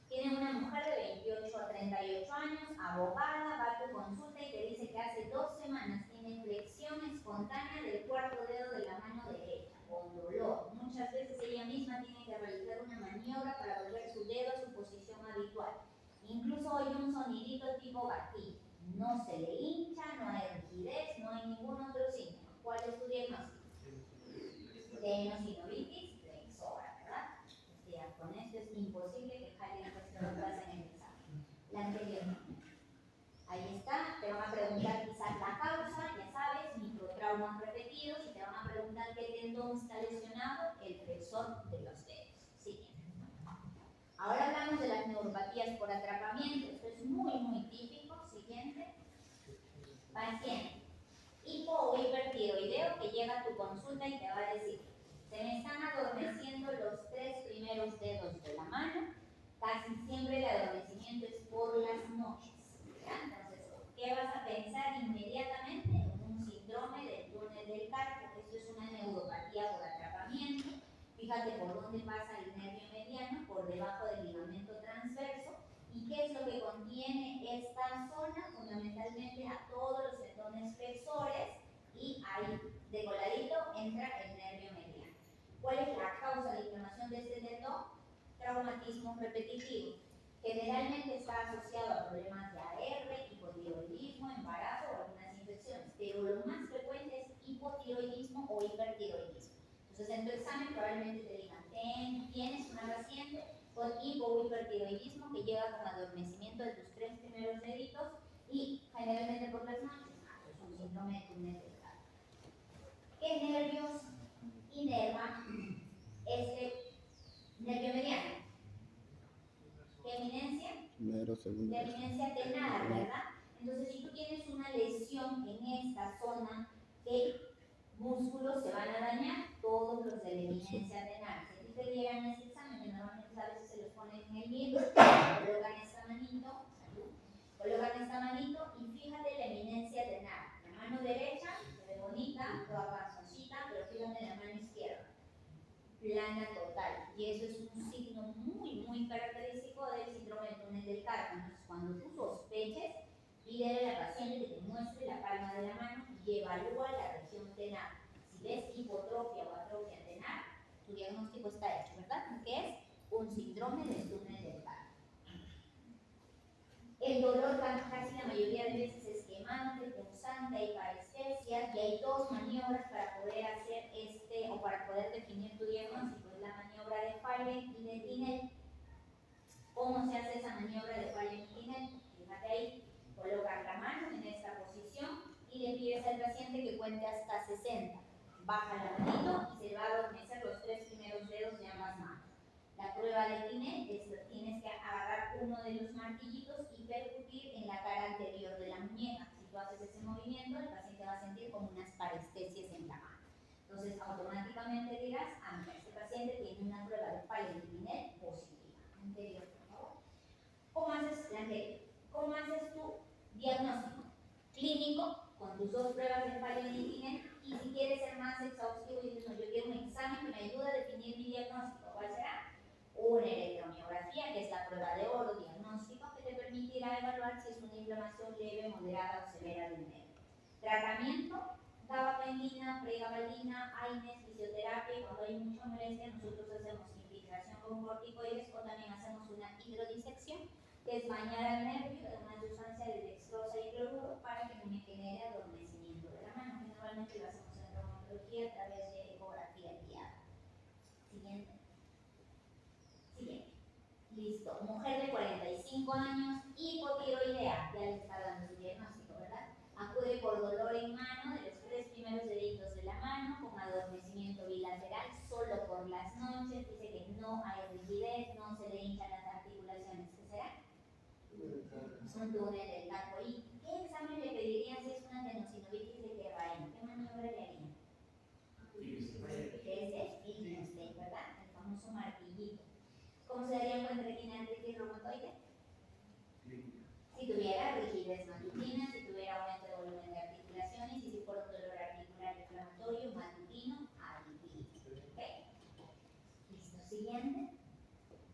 Tiene una mujer de 28 a 38 años, abogada, va a tu consulta y te dice que hace 2 semanas tiene flexión espontánea del cuarto dedo de la mano derecha, con dolor. Muchas veces ella misma tiene que realizar una maniobra para volver su dedo a su posición habitual. Incluso oye un sonidito tipo gatillo. No se le hincha, no hay rigidez, no hay ningún otro síntoma. ¿Cuál es tu diagnóstico? Tendinosinovich flexora, ¿verdad? O sea, con esto es imposible que Jaime no pase en el examen. La anterior. Ahí está, te van a preguntar quizás la causa, ya sabes, microtraumas repetidos, y te van a preguntar qué tendón está lesionado, el flexor de los dedos. Siguiente. Ahora hablamos de las neuropatías por atrapamiento. Esto es muy típico. Siguiente. Paciente. Hipo o hipertiroideo que llega a tu consulta y te va a decir, se me están adormeciendo los 3 primeros dedos de la mano. Casi siempre el adormecimiento es por las noches. ¿Ya? Entonces, ¿qué vas a pensar inmediatamente? En un síndrome del túnel del carpo. Esto es una neuropatía por atrapamiento. Fíjate por dónde pasa el nervio mediano, por debajo del ligamento transverso. ¿Y qué es lo que contiene esta zona? Fundamentalmente a todos los tendones flexores, y ahí, de coladito, entra el nervio mediano. ¿Cuál es la causa de inflamación de este tendón? Traumatismo repetitivo. Generalmente está asociado a problemas de AR, hipotiroidismo, embarazo o algunas infecciones, pero lo más frecuente es hipotiroidismo o hipertiroidismo. Entonces, en tu examen probablemente te digan, tienes una paciente con hipo o hipertiroidismo que llega con adormecimiento de tus 3 primeros deditos y generalmente por las noches. Es un síndrome de túnel del carpo. ¿Qué nervios inerva este nervio mediano? ¿Qué eminencia? Primero, segundo. La eminencia tenar, ¿verdad? Entonces, si tú tienes una lesión en esta zona, ¿qué músculos se van a dañar? Todos los de la eminencia tenar. Si a ti te llegan a ese examen, que normalmente a veces se los ponen en el libro, colocan esta manito, y fíjate la eminencia tenar. La mano derecha se ve bonita, toda panzoncita, pero fíjate la mano izquierda, plana total. Y eso es un signo muy característico del síndrome del túnel del carpo. Entonces, cuando tú sospeches, pídele a la paciente que te muestre la palma de la mano y evalúa la región tenar. Si ves hipotrofia o atrofia tenar, tu diagnóstico está hecho, ¿verdad? Que es un síndrome del túnel del carpo. El dolor casi la mayoría de veces es quemante, punzante, hay parestesia, y hay 2 maniobras para poder hacer o para poder definir tu diagnóstico. Es la maniobra de Fallen y de Tinel. ¿Cómo se hace esa maniobra de Fallen y Tinel? Fíjate ahí, colocas la mano en esta posición y le pides al paciente que cuente hasta 60. Baja la manito y se le va a adormecer los 3 primeros dedos de ambas manos. La prueba de Tinel es que tienes que agarrar uno de los martillitos y percutir en la cara anterior de la muñeca. Si tú haces ese movimiento, el paciente va a sentir como unas parestesias en la mano. Entonces, automáticamente dirás, mira, este paciente tiene una prueba de Fallen y Tinel positiva. Anterior, por favor. ¿Cómo haces tu diagnóstico clínico con tus 2 pruebas de Fallen y Tinel? Y si quieres ser más exhaustivo y dices, no, yo quiero un examen que me ayude a definir mi diagnóstico, ¿cuál será? Una electromiografía, que es la prueba de oro diagnóstico, que te permitirá evaluar si es una inflamación leve, moderada o severa del nervio. Tratamiento: gabapentina, pregabalina, AINES, fisioterapia. Y cuando hay mucha molestia, nosotros hacemos infiltración con corticoides o también hacemos una hidrodisección, que es bañar al nervio de una sustancia de dextrosa y cloruro para que no me genere adormecimiento de la mano. Generalmente lo hacemos en traumatología a través de ecografía guiada. Siguiente. Listo. Mujer de 45 años, hipotiroidea. Ya le está dando su diagnóstico, ¿verdad? Acude por dolor en mano de los 3 primeros deditos de la mano, con adormecimiento bilateral, solo por las noches. Dice que no hay rigidez, no se le hinchan las articulaciones. ¿Qué será? Es un túnel del campo. ¿Y qué examen le pedirían si es una tenosidinovitis de Guerraín? ¿Qué maniobra le harían? Es de Fildenstein, ¿verdad? El famoso martillito. ¿Cómo se darían cuenta que tiene artritis reumatoide? Si tuviera rigidez matutina, si tuviera aumento de volumen de articulaciones y si fuera un dolor articular inflamatorio matutino, artritis. ¿Ok? Listo. Siguiente.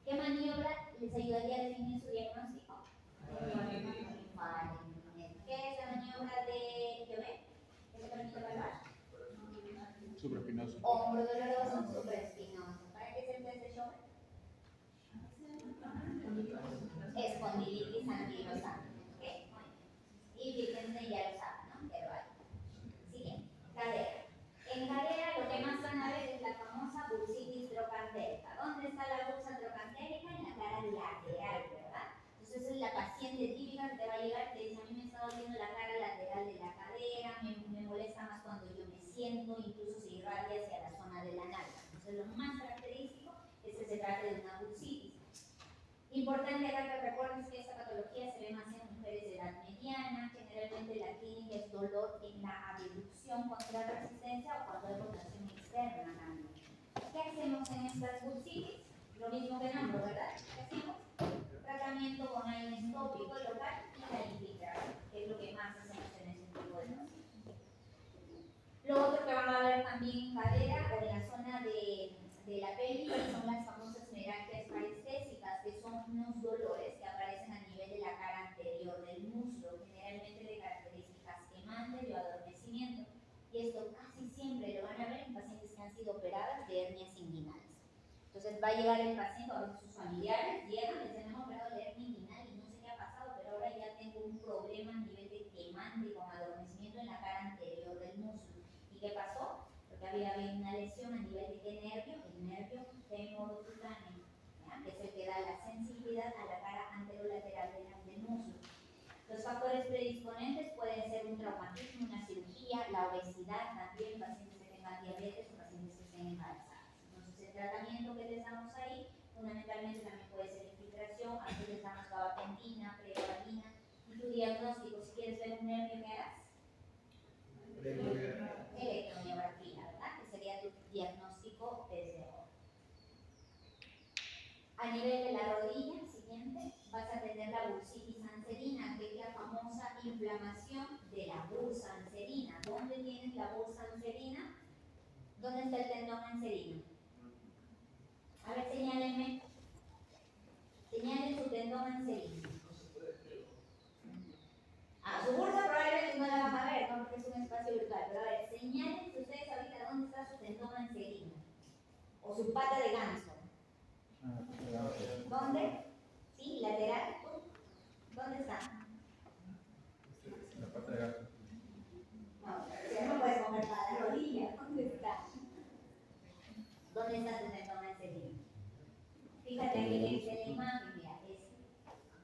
¿Qué maniobra les ayudaría a definir su diagnóstico? Vale. ¿Qué es la maniobra de Llobet? ¿Qué se permite evaluar? Supraespinoso. Hombro doloroso, supraespinoso. ¿Para qué es el test de Llobet? Espondilitis anquilosante. ¿Ok? Y fíjense, ya lo saben, ¿no? Pero ahí. Siguiente. Cadera. En cadera lo que más van a ver es la famosa bursitis trocantérica. ¿Dónde está la bursa trocantérica? En la cara lateral, ¿verdad? Entonces es la paciente típica que te va a llegar y te dice, a mí me está doliendo la cara lateral de la cadera, me molesta más cuando yo me siento, incluso se irradia hacia la zona de la nalga. Entonces lo más característico es que se trata de una bursitis. Importante acá que recuerden que esta patología se ve más en mujeres de edad mediana. Generalmente la clínica es dolor en la abducción contra la resistencia o cuando hay rotación externa también. ¿Qué hacemos en estas bursitis? Lo mismo que en ambos, ¿verdad? ¿Qué hacemos? Tratamiento con AINES tópico local y la infiltración, que es lo que más hacemos en ese tipo de pacientes. Lo otro que van a ver también en cadera o en la zona de la pelvis son las famosas merangias parestésicas, que son unos dolores que aparecen a nivel de la cara anterior del muslo, generalmente de características quemantes o adormecimiento. Y esto casi siempre lo van a ver en pacientes que han sido operadas de hernias inguinales. Entonces va a llegar el paciente, a veces sus familiares llegan y dicen, hemos operado de hernia inguinal y no sé qué ha pasado, pero ahora ya tengo un problema a nivel de quemante con adormecimiento en la cara anterior del muslo. ¿Y qué pasó? Porque había una lesión a nivel de qué nervio, el nervio femorocutáneo, que es el que da la sensibilidad a la cara anterolateral del muslo. Los factores predisponentes pueden ser un traumatismo, una cirugía, la obesidad, también pacientes que tengan diabetes o pacientes que estén embarazadas. Entonces el tratamiento que les damos ahí, fundamentalmente también puede ser infiltración, a veces les damos gabapentina, pregabalina. Y tu diagnóstico, si quieres ver un nervio, ¿qué harás? Electromiografía, ¿verdad? Que sería tu diagnóstico desde ahora. A nivel de la rodilla, siguiente, vas a tener la bursitis anserina, que es la famosa inflamación de la bursa anserina. ¿Dónde tienes la bursa anserina? ¿Dónde está el tendón anserino? A ver, señálenme. Señalen su tendón anserino. Su bursa probablemente no la van a ver, ¿no? Porque es un espacio virtual. Pero a ver, señalen ustedes ahorita dónde está su tendón anserino. O su pata de ganso. ¿Dónde? ¿Sí? ¿Lateral? ¿Dónde está? La pata de gato. No, pero no puedes mover para la rodilla. ¿Dónde está? ¿Dónde está tu tendón anserino? Fíjate aquí que dice la imagen, mira,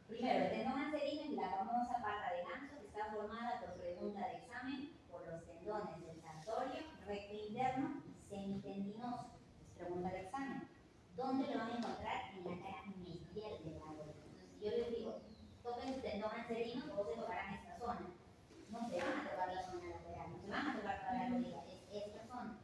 primero, el tendón anserino es la famosa pata de ganso que está formada por pregunta de examen por los tendones del sartorio, recto interno y semitendinoso. Es pregunta de examen. ¿Dónde lo van a encontrar? En la cara medial de la rodilla. Entonces, si yo les digo, toquen su tendón anserino, todos se tocarán esta zona. No se van a tocar la zona lateral, no se van a tocar toda la rodilla, es esta zona.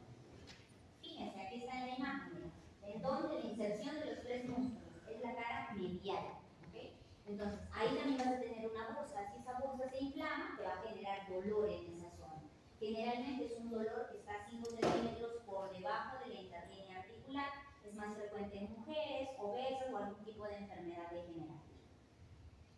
Fíjense, aquí está en la imagen, tendón de la inserción de los 3 músculos, es la cara medial. ¿Okay? Entonces, ahí también vas a tener una bursa. Si esa bursa se inflama, te va a generar dolor en esa zona. Generalmente es un dolor que está a 5 centímetros por debajo de la interlínea articular. Es más frecuente en mujeres, obesas o algún tipo de enfermedad degenerativa.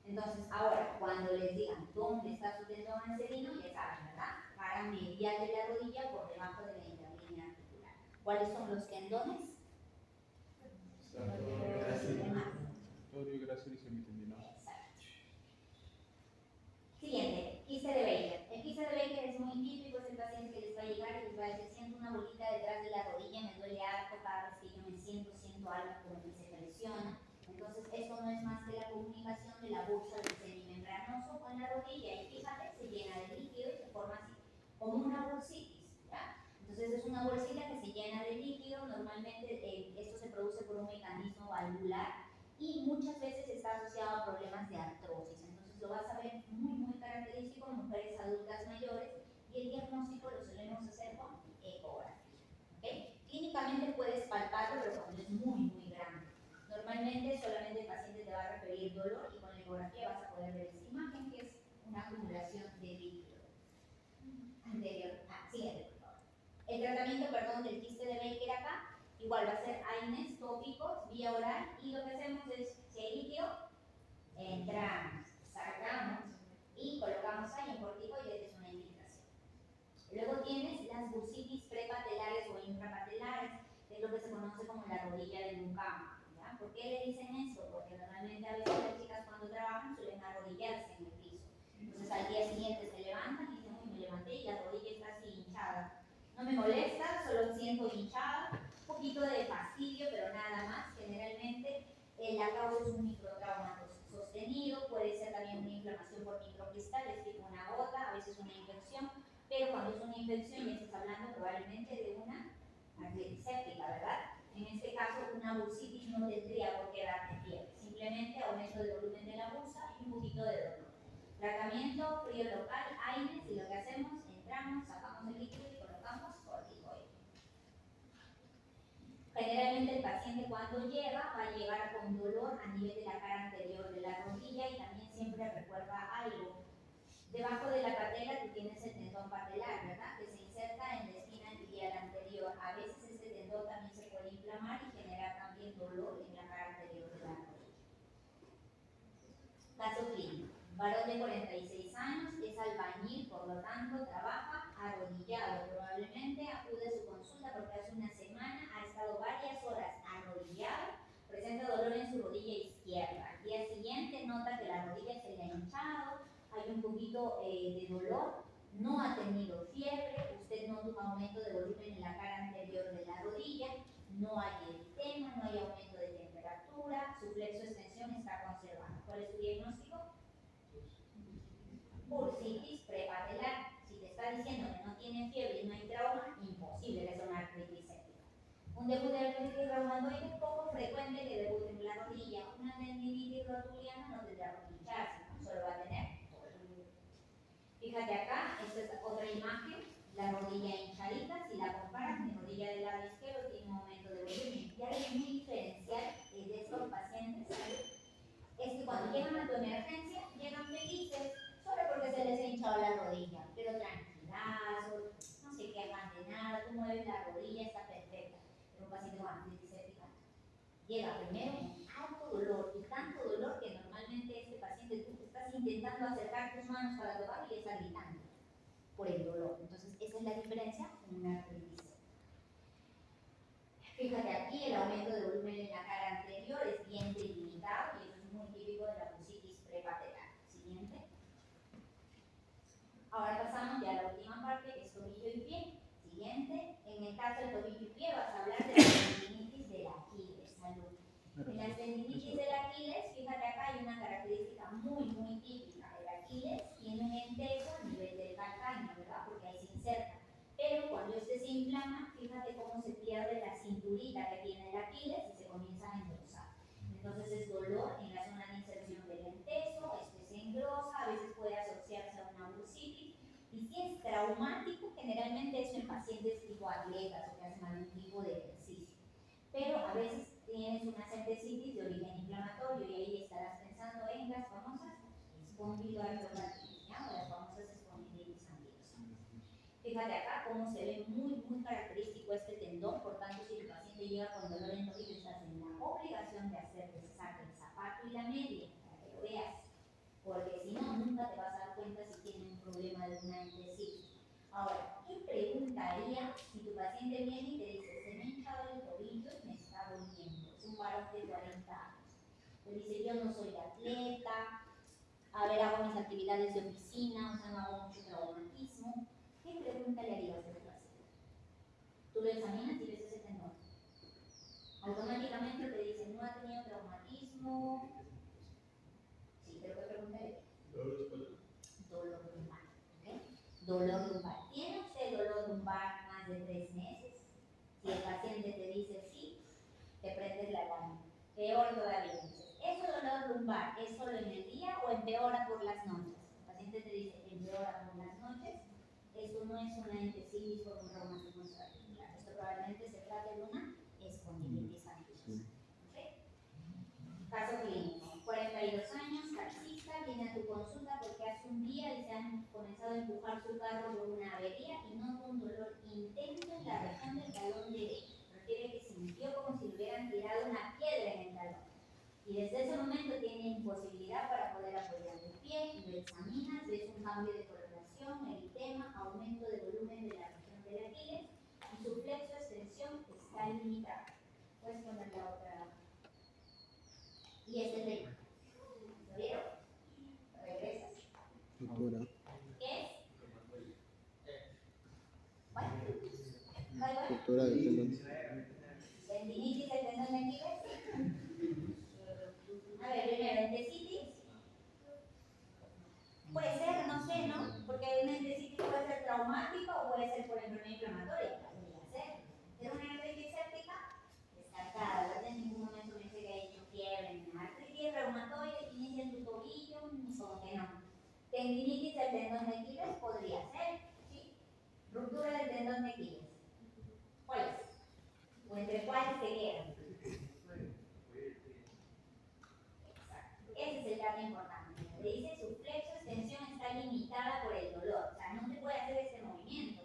Entonces, ahora, cuando les digan dónde está su tendón anserino, ya saben, ¿verdad? Cara medial de la rodilla por debajo de la interlínea articular. ¿Cuáles son los tendones? Sartorio, grácil y semitendinoso. Exacto. Siguiente, quiste de Baker. El quiste de Baker es muy típico, es el paciente que les va a llegar y les va a decir, siento una bolita detrás de la rodilla, me duele harto cada vez que yo me siento algo como que se presiona. Entonces Entonces, esto no es más que la comunicación de la bursa del semimembranoso con la rodilla y fíjate, se llena de líquido y se forma así, como una bursitis, ¿ya? Entonces, es una bolsita que se llena de líquido, normalmente esto se produce por un mecanismo valvular y muchas veces está asociado a problemas de artrosis. Entonces, lo vas a ver muy característico en mujeres adultas mayores y el diagnóstico lo solemos hacer con ecografía. ¿Okay? Clínicamente puedes palparlo, pero cuando es muy grande. Normalmente solamente el paciente te va a referir dolor y con la ecografía vas a poder ver esta imagen que es una acumulación de líquido. Anterior, siguiente, por favor. El tratamiento, perdón, del quiste de Baker acá, igual va a ser AINES tópicos, vía oral, y lo que hacemos es, si hay líquido, entramos, sacamos y colocamos ahí en corticoides, es una indicación. Luego tienes las bursitis prepatelares o intrapatelares, que es lo que se conoce como la rodilla de mucama. ¿Ya? ¿Por qué le dicen esto? Porque normalmente a veces las chicas cuando trabajan suelen arrodillarse en el piso. Entonces al día siguiente se levantan y dicen, uy, me levanté y la rodilla está así hinchada. No me molesta, solo siento hinchada, un poquito de fastidio, pero nada más. Generalmente la causa es un microtrauma sostenido, puede ser también una inflamación por microcristales, tipo una gota, a veces una infección, pero cuando es una infección ya estás hablando probablemente de una artritis séptica, ¿verdad? En este caso, una bursitis no tendría por qué darte fiebre, simplemente aumento del volumen de la bursa y un poquito de dolor. Tratamiento, frío local, AINES, y lo que hacemos, entramos, sacamos el líquido y colocamos corticoide. Generalmente el paciente cuando llega va a llegar con dolor a nivel de la cara anterior de la rodilla y también siempre recuerda algo. Debajo de la patela tú tienes el tendón patelar, ¿verdad? Que se inserta en la esquina tibial anterior. A veces este tendón también se puede inflamar y generar también dolor en la cara anterior de la rodilla. Caso clínico. Varón de 46 años, es albañil, por lo tanto trabaja arrodillado. Probablemente acude a su consulta porque hace una semana ha estado varias horas arrodillado, presenta dolor en su rodilla izquierda. Al día siguiente nota que la rodilla se le ha hinchado, hay un poquito de dolor, no ha tenido fiebre, usted nota un aumento de volumen en la cara anterior de la rodilla, no hay edema, no hay aumento de temperatura, su flexo extensión está conservado. ¿Cuál es su diagnóstico? Bursitis prepatelar. Si te está diciendo que no tiene fiebre y no hay trauma, imposible que sea una artritis séptica. Un debut de artritis reumatoide es poco frecuente que debute en la rodilla. Una tendinitis rotuliana no tendrá por qué hincharse, ¿no? Solo va a tener. Fíjate acá, esta es otra imagen, la rodilla hinchadita. Si la comparas, mi rodilla del lado izquierdo tiene un aumento de volumen. Y algo muy diferencial de estos pacientes es que cuando llegan a tu emergencia, llegan felices, solo porque se les ha hinchado la rodilla, pero tranquilazos, no se quejan de nada, tú mueves la rodilla, está perfecta. Pero un paciente con artritis séptica llega primero con alto dolor y tanto dolor que normalmente este paciente tú estás intentando acercar tus manos para tocarlo y está gritando por el dolor. Entonces, esa es la diferencia con una artritis séptica. Fíjate aquí, el aumento de volumen en la cara anterior es bien delimitado y eso es muy típico de la bursitis prepatelar. Siguiente. Ahora pasamos ya a la última parte, que es tobillo y pie. Siguiente. En el caso del tobillo y pie vas a hablar de la tendinitis del Aquiles. Salud. En la tendinitis del Aquiles, fíjate acá hay una característica muy típica. El Aquiles tiene un enteso a nivel del calcáneo, ¿verdad? Porque ahí se inserta. Pero cuando este se inflama, fíjate cómo se pierde la cinturita que tiene el Aquiles y se comienza a engrosar. Entonces es dolor en la zona de inserción del enteso, este se engrosa, a veces puede asociarse a una bursitis. Y si es traumático, generalmente eso en pacientes tipo atletas o que hacen algún tipo de ejercicio. Pero a veces tienes una centesitis de origen inflamatorio y ahí estarás pensando en las famosas espondiloartropatías, ¿ya? O las famosas espondilitis anquilosas. Fíjate acá cómo se ve muy característico este tendón, por tanto si el paciente llega con dolor en tobillo estás en la obligación de hacer que se saque el zapato y la media para que lo veas, porque si no nunca te vas a dar cuenta si tiene un problema de una entesitis. Ahora, ¿qué preguntaría si tu paciente viene y te dice se me ha hinchado el tobillo y me está doliendo? Es un varón de 40 años. Te dice yo no soy atleta, a ver, hago mis actividades de oficina, o sea, no hago mucho traumatismo. ¿Qué pregunta le harías a ese paciente? Tú lo examinas y ves ese tendón. Automáticamente te dicen, no ha tenido traumatismo. Sí, creo que pregunté. Dolor lumbar. ¿Okay? Dolor lumbar. ¿Tiene usted dolor lumbar más de 3 meses? Si el paciente te dice sí, te prendes la alarma. Peor todavía. ¿Ese dolor lumbar es solo en el día o empeora por las noches? El paciente te dice empeora por las noches. Esto no es una entesitis por un reumatismo articular. Esto probablemente se trata de una espondilitis anquilosa. ¿Okay? Caso clínico. 42 años, taxista, viene a tu consulta porque hace un día y se han comenzado a empujar su carro por una avería y nota un dolor intenso en la región del talón derecho. Refiere que sintió como si le hubieran tirado una piedra en el talón. Y desde ese momento tiene imposibilidad para poder apoyar el pie, lo examinas, ves un cambio de coloración, eritema, aumento de volumen de la región del Aquiles y su flexo extensión está limitada. Puedes poner la otra. Y este es el. ¿Lo vieron? Regresas. Doctora, ¿Qué es? ¿Cuál? ¿Cuál? doctora del tendón. Tendinitis del tendón de Aquiles. A ver, primero, entesitis. Puede ser, no sé, ¿no? Porque una entesitis puede ser traumática o puede ser por enfermedad inflamatoria. Podría ser. ¿Es una artritis séptica? Descartada. ¿Verdad? En ningún momento me dice que ha hecho fiebre ni nada. Artritis reumatoide, inicia en tu tobillo, como que no. Tendinitis del tendón de Aquiles podría ser, ¿sí? Ruptura del tendón de Aquiles. ¿Cuál es? ¿O entre cuáles se quedan? Ese es el dato importante. Te dice su flexo extensión está limitada por el dolor. O sea, no te puede hacer ese movimiento.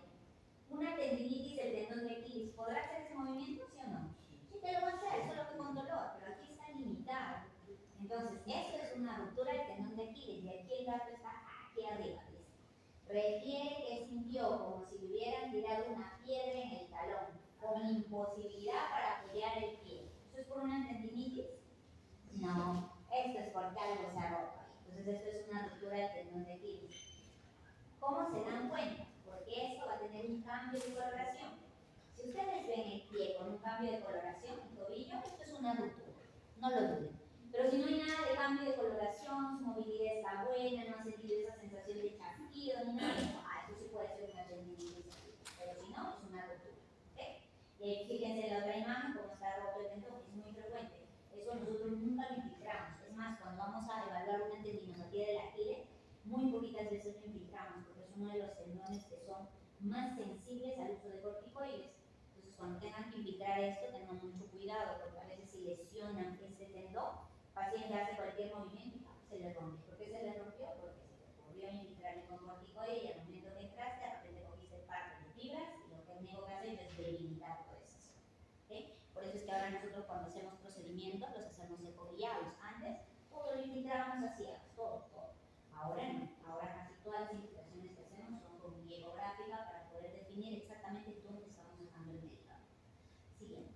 Una tendinitis del tendón de Aquiles, ¿podrá hacer ese movimiento, sí o no? Sí te lo va a hacer, solo que con dolor, pero aquí está limitado. Entonces, eso es una ruptura del tendón de Aquiles y aquí el dato está aquí arriba. Dice. Refiere que sintió como si le hubieran tirado una piedra en el talón, con imposibilidad para apoyar el pie. ¿Eso es por una tendinitis? No. Esto es porque algo se ha roto. Entonces esto es una ruptura del tendón de Aquiles. ¿Cómo se dan cuenta? Porque esto va a tener un cambio de coloración. Si ustedes ven el pie con un cambio de coloración, el tobillo, esto es una ruptura. No lo duden. Pero si no hay nada de cambio de coloración, su movilidad está buena, no ha sentido esa sensación de chasquido ni nada, eso sí puede ser una tendinitis. Pero si no, es una ruptura. ¿Okay? Fíjense en la otra imagen cómo está roto el tendón, es muy frecuente. Eso nosotros nunca lo infiltramos. Es más, cuando vamos a evaluar una tendinopatía del Aquiles, muy poquitas veces lo infiltramos porque es uno de los tendones que son más sensibles al uso de corticoides. Entonces, cuando tengan que infiltrar esto, tengan mucho cuidado porque a veces si lesionan este tendón, el paciente hace cualquier movimiento y se le rompe. ¿Por qué se le rompió? Porque se le ocurrió infiltrarle con corticoide y al momento que entraste, de repente cogiste parte de fibras y lo que el único que hace es debilitar todo eso. ¿Okay? Por eso es que ahora nosotros cuando hacemos procedimientos los hacemos ecoguiados. Antes todo lo infiltrábamos así, todo. Ahora no. Ahora casi todas las infiltraciones que hacemos son con guía ecográfica para poder definir exactamente dónde estamos dejando el medicamento. Siguiente.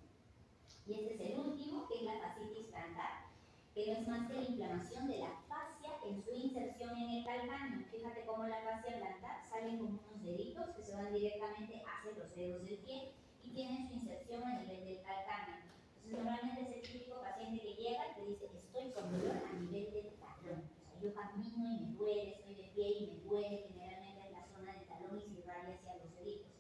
Y este es el último, que es la fascitis plantar, que no es más que la inflamación de la fascia en su inserción en el calcáneo. Fíjate cómo la fascia plantar salen como unos deditos que se van directamente hacia los dedos del pie y tienen su inserción a nivel del calcáneo. Entonces, normalmente es el típico paciente que llega y te dice, estoy con dolor a nivel del talón. O sea, yo camino y me duele, estoy de pie y me duele, generalmente en la zona del talón y se irradia hacia los deditos.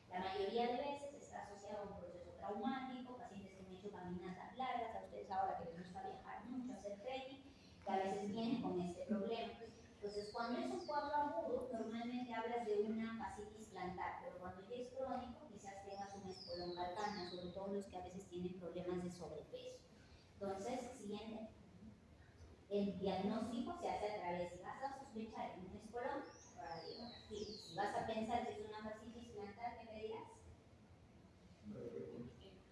La mayoría de veces está asociado a un proceso traumático, pacientes que han hecho caminatas largas, a ustedes ahora que les gusta viajar mucho, hacer trekking, que a veces vienen con este problema. Entonces, cuando es un cuadro agudo, normalmente hablas de una fascitis plantar, pero cuando ya es crónico, quizás tengas un espolón calcáneo, sobre todo los que a veces tienen problemas de sobrepeso. Entonces, siguiente. El diagnóstico se hace a través, si vas a sospechar en un espolón, radiografía. Si vas a pensar que es una fascitis plantar, ¿qué me dirás?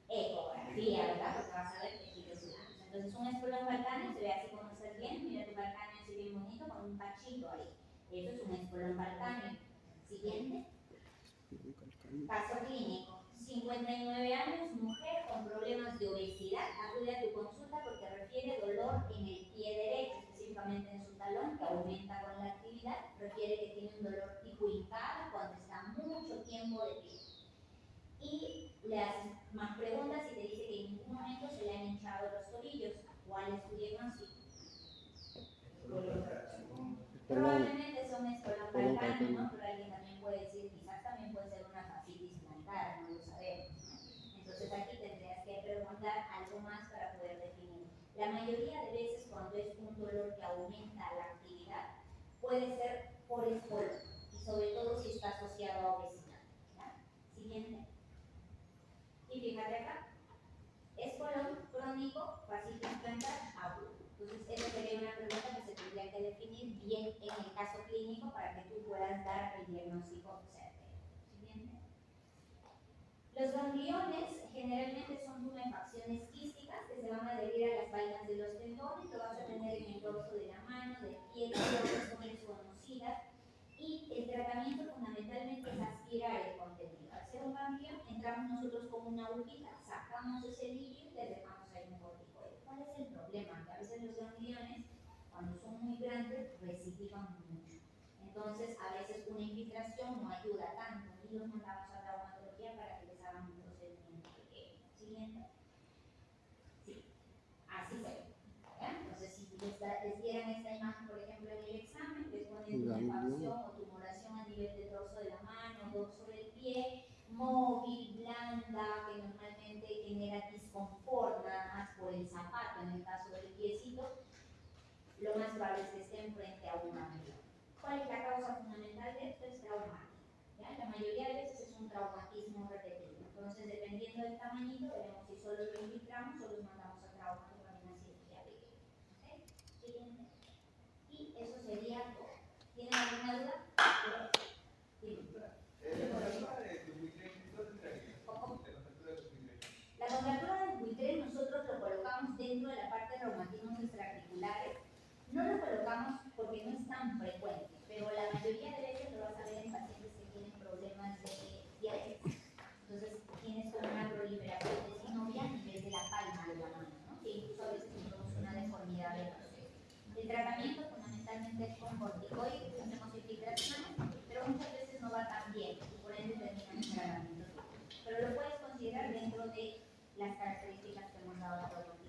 Ecografía, ¿verdad? Porque vas a ver tejidos blancos. Entonces, un espolón calcáneo se ve así como estás bien, mira tu calcáneo así bien bonito con un cachito ahí. Eso es un espolón calcáneo. Siguiente. Caso clínico. 59 años, mujer con problemas de obesidad, acude a tu consulta porque refiere dolor en el pie derecho, específicamente en su talón, que aumenta con la actividad, refiere que tiene un dolor tipo hincado cuando está mucho tiempo de pie. Y le haces más preguntas y te dice que en ningún momento se le han hinchado los tobillos. ¿Cuál es tu diagnóstico? Espolón. Probablemente sea un espolón Espolón calcáneo, calcáneo. ¿no? Pero alguien también puede decir, quizás también puede ser una fascitis plantar, no lo sabemos, ¿no? Entonces aquí tendrías que preguntar algo más para poder definir. La mayoría de veces cuando es un dolor que aumenta la actividad, puede ser por espolón, y sobre todo si está asociado a obesidad. ¿Ya? Siguiente. Y fíjate acá, espolón crónico, fascitis plantar, agudo. Entonces, esa sería una pregunta que se tendría que definir bien en el caso clínico para que tú puedas dar el diagnóstico certero. Siguiente. Los gangliones generalmente son tumefacciones quísticas que se van a adherir a las vainas de los tendones, lo vas a tener en el dorso de la mano, del pie, de las son desconocidas, y el tratamiento fundamentalmente es aspirar el contenido. Al ser un ganglión, entramos nosotros con una agujita, sacamos ese líquido y le dejamos ahí un corticoide. ¿Cuál es el problema? Que a veces los gangliones, cuando son muy grandes, recidivan mucho. Entonces, a veces una infiltración no ayuda tanto y los mandamos a traumatología para que les hagan un procedimiento pequeño. Siguiente. Sí, así se ve. ¿Ya? Entonces, si les dieran esta imagen, por ejemplo, en el examen, les ponen tumefacción o tumoración a nivel del dorso de la mano, dorso del pie, móvil, blanda, que normalmente genera disconfort nada más por el zapato, en el caso del piecito, lo más probable es que estén frente a un ganglión. ¿Cuál es la causa fundamental de esto? Es traumático. ¿Ya? La mayoría de veces es un traumatismo repetido. Entonces, dependiendo del tamañito, veremos si solo lo infiltramos o los mandamos a trauma con una cirugía pequeña. ¿Okay? Siguiente. Y eso sería todo. ¿Tienen alguna duda? Sí. La contractura del buitrén nosotros lo colocamos dentro de la parte de reumatismos extraarticulares. No lo colocamos porque no es tan frecuente, pero la mayoría de veces lo vas a ver en pacientes que tienen problemas de diabetes. Entonces tienes como una proliferación de sinovia a nivel de la palma de la mano, ¿no? Que incluso a veces introduce una deformidad del proceso. El tratamiento fundamentalmente es con corticoides, hacemos infiltraciones, pero muchas veces no va tan bien y por ende termina en tratamiento. Pero lo puedes considerar dentro de las características que hemos dado a todos.